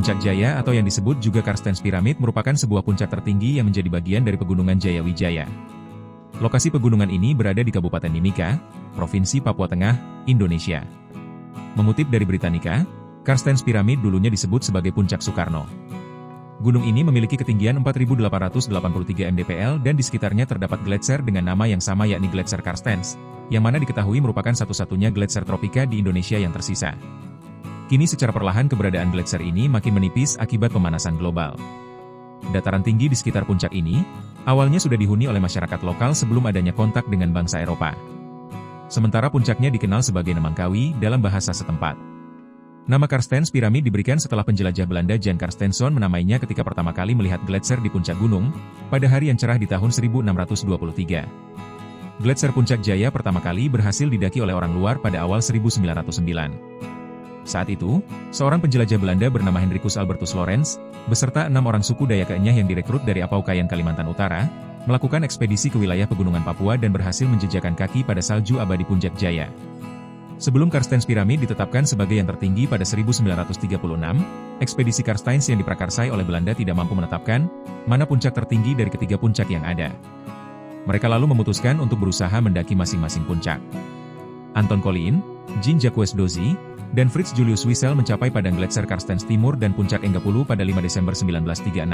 Puncak Jaya atau yang disebut juga Karstens Pyramid merupakan sebuah puncak tertinggi yang menjadi bagian dari Pegunungan Jaya Wijaya. Lokasi pegunungan ini berada di Kabupaten Mimika, Provinsi Papua Tengah, Indonesia. Mengutip dari Britannica, Karstens Pyramid dulunya disebut sebagai Puncak Soekarno. Gunung ini memiliki ketinggian 4.883 mdpl dan di sekitarnya terdapat gletser dengan nama yang sama yakni Gletser Karstens, yang mana diketahui merupakan satu-satunya gletser tropika di Indonesia yang tersisa. Kini secara perlahan keberadaan gletser ini makin menipis akibat pemanasan global. Dataran tinggi di sekitar puncak ini, awalnya sudah dihuni oleh masyarakat lokal sebelum adanya kontak dengan bangsa Eropa. Sementara puncaknya dikenal sebagai Nemangkawi dalam bahasa setempat. Nama Karstens Pyramid diberikan setelah penjelajah Belanda Jan Carstensen menamainya ketika pertama kali melihat gletser di puncak gunung, pada hari yang cerah di tahun 1623. Gletser Puncak Jaya pertama kali berhasil didaki oleh orang luar pada awal 1909. Saat itu, seorang penjelajah Belanda bernama Hendrikus Albertus Lorenz, beserta 6 orang suku Dayak Enyah yang direkrut dari Apaukayan Kalimantan Utara, melakukan ekspedisi ke wilayah pegunungan Papua dan berhasil menjejakkan kaki pada salju abadi Puncak Jaya. Sebelum Karstens Pyramid ditetapkan sebagai yang tertinggi pada 1936, ekspedisi Karstens yang diprakarsai oleh Belanda tidak mampu menetapkan mana puncak tertinggi dari ketiga puncak yang ada. Mereka lalu memutuskan untuk berusaha mendaki masing-masing puncak. Anton Colin, Jean-Jacques Dozy, dan Fritz Julius Wiesel mencapai padang gletser Karstens Timur dan puncak Enggapulu pada 5 Desember 1936.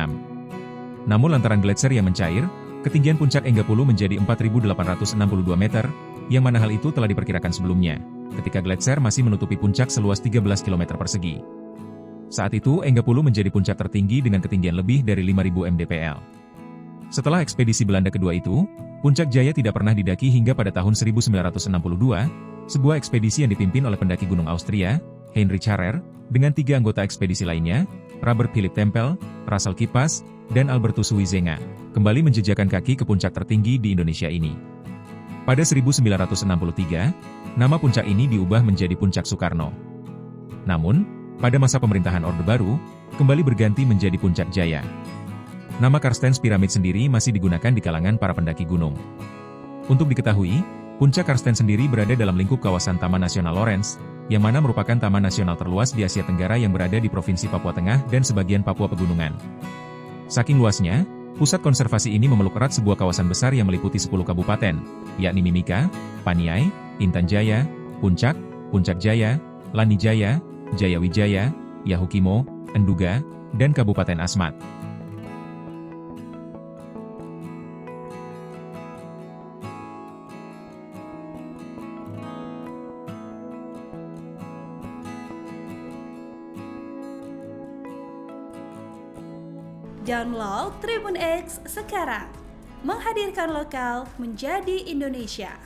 Namun lantaran gletser yang mencair, ketinggian puncak Enggapulu menjadi 4.862 meter, yang mana hal itu telah diperkirakan sebelumnya, ketika gletser masih menutupi puncak seluas 13 km persegi. Saat itu Enggapulu menjadi puncak tertinggi dengan ketinggian lebih dari 5.000 mdpl. Setelah ekspedisi Belanda kedua itu, Puncak Jaya tidak pernah didaki hingga pada tahun 1962, sebuah ekspedisi yang dipimpin oleh pendaki gunung Austria, Heinrich Harrer, dengan 3 anggota ekspedisi lainnya, Robert Philip Tempel, Russell Kipas, dan Albertus Huizenga, kembali menjejakkan kaki ke puncak tertinggi di Indonesia ini. Pada 1963, nama puncak ini diubah menjadi Puncak Soekarno. Namun, pada masa pemerintahan Orde Baru, kembali berganti menjadi Puncak Jaya. Nama Karstens Pyramid sendiri masih digunakan di kalangan para pendaki gunung. Untuk diketahui, Puncak Karstens sendiri berada dalam lingkup kawasan Taman Nasional Lorentz, yang mana merupakan taman nasional terluas di Asia Tenggara yang berada di Provinsi Papua Tengah dan sebagian Papua Pegunungan. Saking luasnya, pusat konservasi ini memeluk erat sebuah kawasan besar yang meliputi 10 kabupaten, yakni Mimika, Paniai, Intan Jaya, Puncak, Puncak Jaya, Lani Jaya, Jaya Wijaya, Yahukimo, Enduga, dan Kabupaten Asmat. Download Tribun X sekarang, menghadirkan lokal menjadi Indonesia.